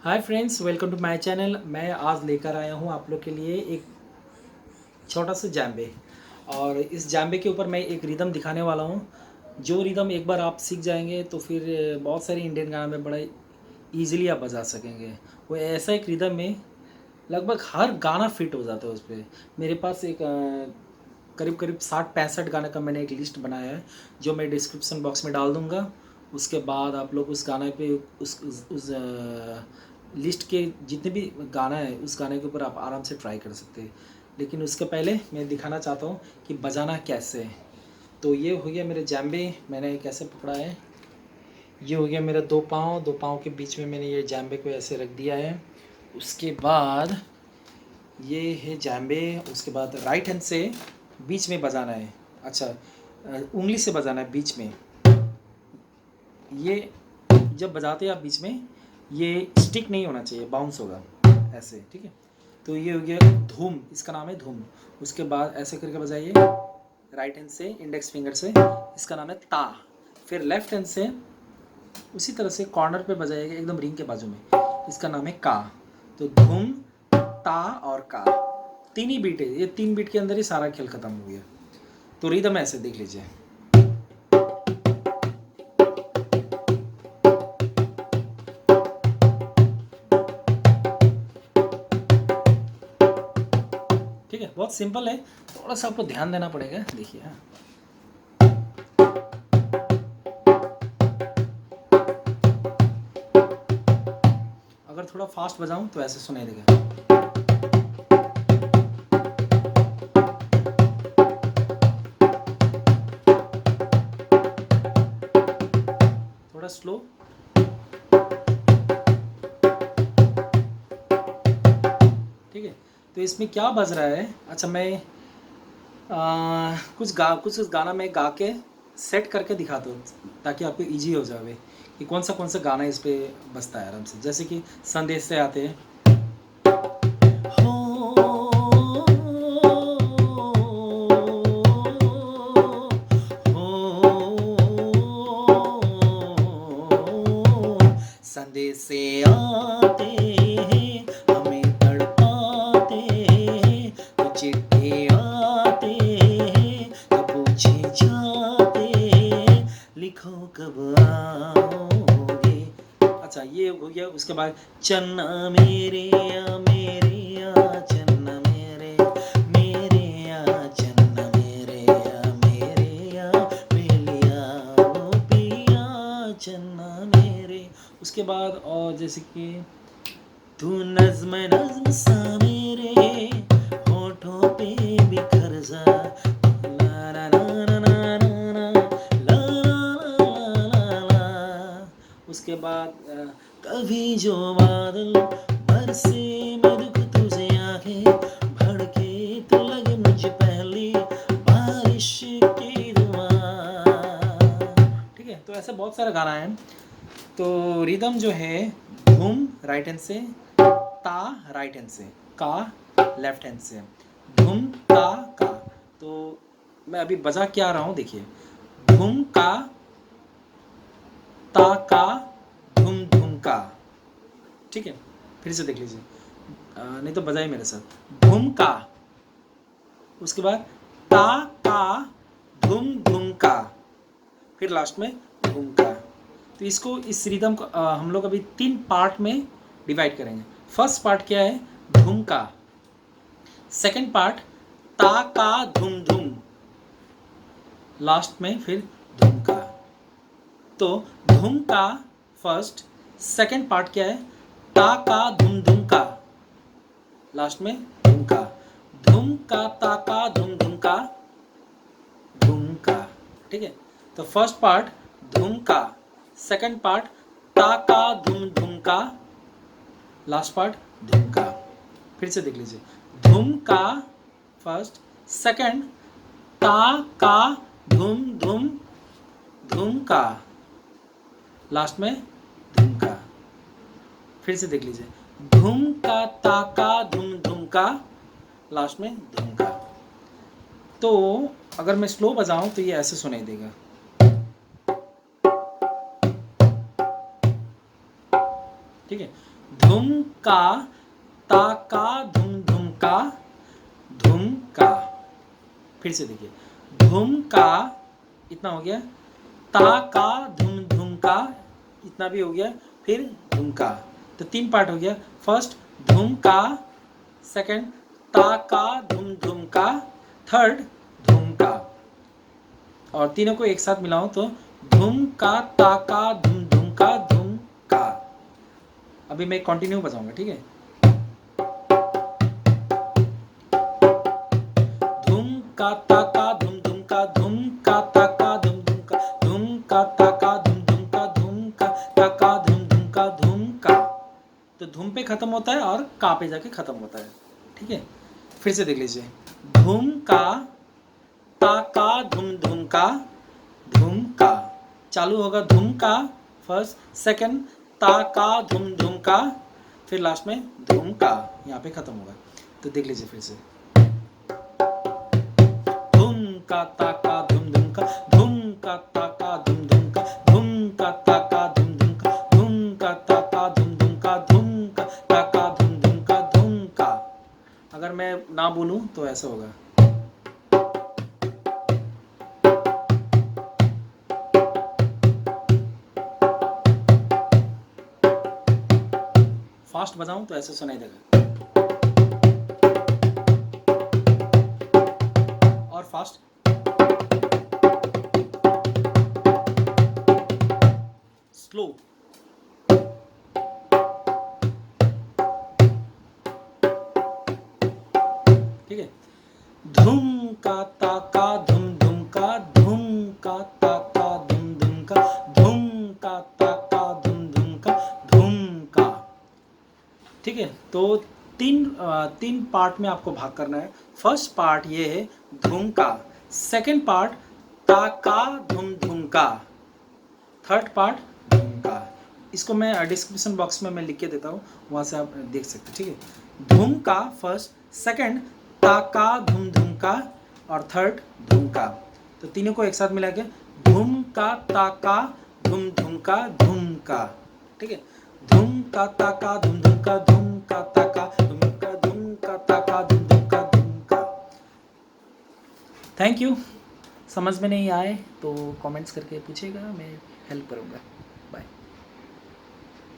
Hi friends, welcome to my channel. मैं आज लेकर आया हूँ आप लोग के लिए एक छोटा सा जैम्बे। और इस जैम्बे के ऊपर मैं एक रिदम दिखाने वाला हूँ। जो रिदम एक बार आप सीख जाएंगे तो फिर बहुत सारे इंडियन गाने में बड़ा इजीली आप बजा सकेंगे। वो ऐसा एक रिदम में लगभग हर गाना फिट हो जाता है उस पर। मेरे पास एक करीब करीब 60-65 गाने का मैंने एक लिस्ट बनाया है, जो मैं डिस्क्रिप्शन बॉक्स में डाल दूँगा। उसके बाद आप लोग उस गाने पे उस लिस्ट के जितने भी गाना है उस गाने के ऊपर आप आराम से ट्राई कर सकते हैं। लेकिन उसके पहले मैं दिखाना चाहता हूँ कि बजाना कैसे है। तो ये हो गया मेरे जैम्बे, मैंने कैसे पकड़ा है। ये हो गया मेरा दो पाँव के बीच में मैंने ये जैम्बे को ऐसे रख दिया है। उसके बाद ये है जैम्बे। उसके बाद राइट हैंड से बीच में बजाना है। अच्छा, उंगली से बजाना है बीच में। ये जब बजाते हैं आप बीच में, ये स्टिक नहीं होना चाहिए, बाउंस होगा ऐसे, ठीक है। तो ये हो गया धूम, इसका नाम है धूम। उसके बाद ऐसे करके बजाइए राइट हैंड से, इंडेक्स फिंगर से, इसका नाम है ता। फिर लेफ्ट हैंड से उसी तरह से कॉर्नर पे बजाइएगा एकदम रिंग के बाजू में, इसका नाम है का। तो धूम, ता और का, तीन ही बीट है। ये 3 बीट के अंदर ही सारा खेल खत्म हो गया। तो रिदम ऐसे देख लीजिए। ठीक है, बहुत सिंपल है, थोड़ा सा आपको ध्यान देना पड़ेगा। देखिए, हाँ, अगर थोड़ा फास्ट बजाऊं तो ऐसे सुनाई देगा। थोड़ा स्लो। ठीक है, तो इसमें क्या बज रहा है। अच्छा, मैं कुछ गाना मैं गा के सेट करके दिखाता हूँ, ताकि आपको इजी हो जाए कि कौन सा गाना इस पे बजता है आराम से। जैसे कि संदेश से आते हैं, संदेश से आते हैं, हमें तड़पाते हैं, तो चिट्ठी आते हैं, तो पूछे जाते हैं, लिखो कब आओगे। अच्छा, ये हो गया। उसके बाद चन्ना मेरे या चन्ना मेरे, मेरे या चन्ना मेरे या मेलिया ओ पिया चन्ना मेरे। उसके बाद और जैसे कि तू नज्म नज्म सा मेरे होठों पे बिखर जा, ला ला ला ला ला ला ला ला ला ला। उसके बाद कभी जो बादल बरसे मैं दुख तुझे आके भड़के, तो लगे मुझे पहली बारिश की दुआ। ठीक है, तो ऐसे बहुत सारा गाना है। तो रिदम जो है, धूम राइट हैंड से, ता राइट हैंड से, का लेफ्ट हैंड से, धूम ता का। तो मैं अभी बजा क्या रहा हूँ, देखिए। धूम का, ता का, धूम धूम का। ठीक है, फिर से देख लीजिए, नहीं तो बजाइए मेरे साथ। धूम का, उसके बाद ता का, धूम धूम का, फिर लास्ट में धूम का। तो इसको, इस रिदम को हम लोग अभी 3 पार्ट में डिवाइड करेंगे। फर्स्ट पार्ट क्या है, धूम का। सेकंड पार्ट ता का धूम धूम, लास्ट में फिर धूम का। तो धूम का फर्स्ट, सेकंड पार्ट क्या है, ता का धूम धूम का, लास्ट में धूम का। धूम का, ता का, धूम धूम का, धूम का। ठीक है, तो फर्स्ट पार्ट धूम का, सेकंड पार्ट ता का धूम धूम का, लास्ट पार्ट धूम का। फिर से देख लीजिए, धूम का फर्स्ट, सेकंड ता का धूम धूम, धूम का, लास्ट में धूम का। फिर से देख लीजिए, धूम का, ता का, धूम धूम का, लास्ट में धूम का। तो अगर मैं स्लो बजाऊं तो ये ऐसे सुनाई देगा। ठीक है। धुम का, ता का, धुम धुम का, धुम का। फिर से देखिए, धुम का इतना हो गया, ता का, धुम धुम का इतना भी हो गया, फिर धुम का। तो 3 पार्ट हो गया। फर्स्ट धुम का, सेकंड ता का, धुम धुम का, थर्ड धुम का। और तीनों को एक साथ मिलाऊं तो धुम का, ता का, धुम धुम का, धुम का। अभी मैं कंटिन्यू बजाऊंगा, ठीक है। धुम का, ता का, धुम धुम का, धुम का, ता का, धुम धुम का, धुम का, ता का, धुम धुम का, धुम का, ता का, धुम धुम का, धुम का। तो धुम पे खत्म होता है और का पे जाके खत्म होता है, ठीक है। फिर से देख लीजिए, धुम का, ता का, धुम धुम का, धुम का। चालू होगा धुम का फर्स्ट, सेकंड ता का, धुम धुम का, फिर लास्ट में धुम का, यहाँ पे खत्म होगा। तो देख लीजिए फिर से, धुम का, ता का, धुम धुम का, धुम का, ता का, धुम धुम का, धुम का, ता का, धुम धुम का, धुम का, ता का, धुम धुम का, धुम का, ता का, धुम धुम का, धुम का। अगर मैं ना बोलूं तो ऐसा होगा। फास्ट बजाऊं तो ऐसे सुनाई देगा, और फास्ट, स्लो, ठीक है। धुम का, ता का, धुम धुम का, धुम का, ता का, धुम धुम का, धुम का, ता का, धुम धुम का, धुम का, ठीक है। तो तीन पार्ट में आपको भाग करना है। फर्स्ट पार्ट ये है धुम का, सेकंड पार्ट ता का, धुम धुम का, थर्ड पार्ट धुम का। इसको मैं डिस्क्रिप्शन बॉक्स में मैं लिख के देता हूँ, वहाँ से आप देख सकते हैं, ठीक है। धुम का फर्स्ट, सेकंड ता का, धुम धुम का, और थर्ड धुम का। तो तीनों को एक साथ मिला के धुम का, ता का, धुम धुम का, धुम का, ठीक है। धुम का, ता का, धुम धुम का, धुम का, ता का, धुम का, धुम का, ता का, धुम धुम का, धुम का। Thank you. समझ में नहीं आए तो कमेंट्स करके पूछिएगा, मैं हेल्प करूँगा।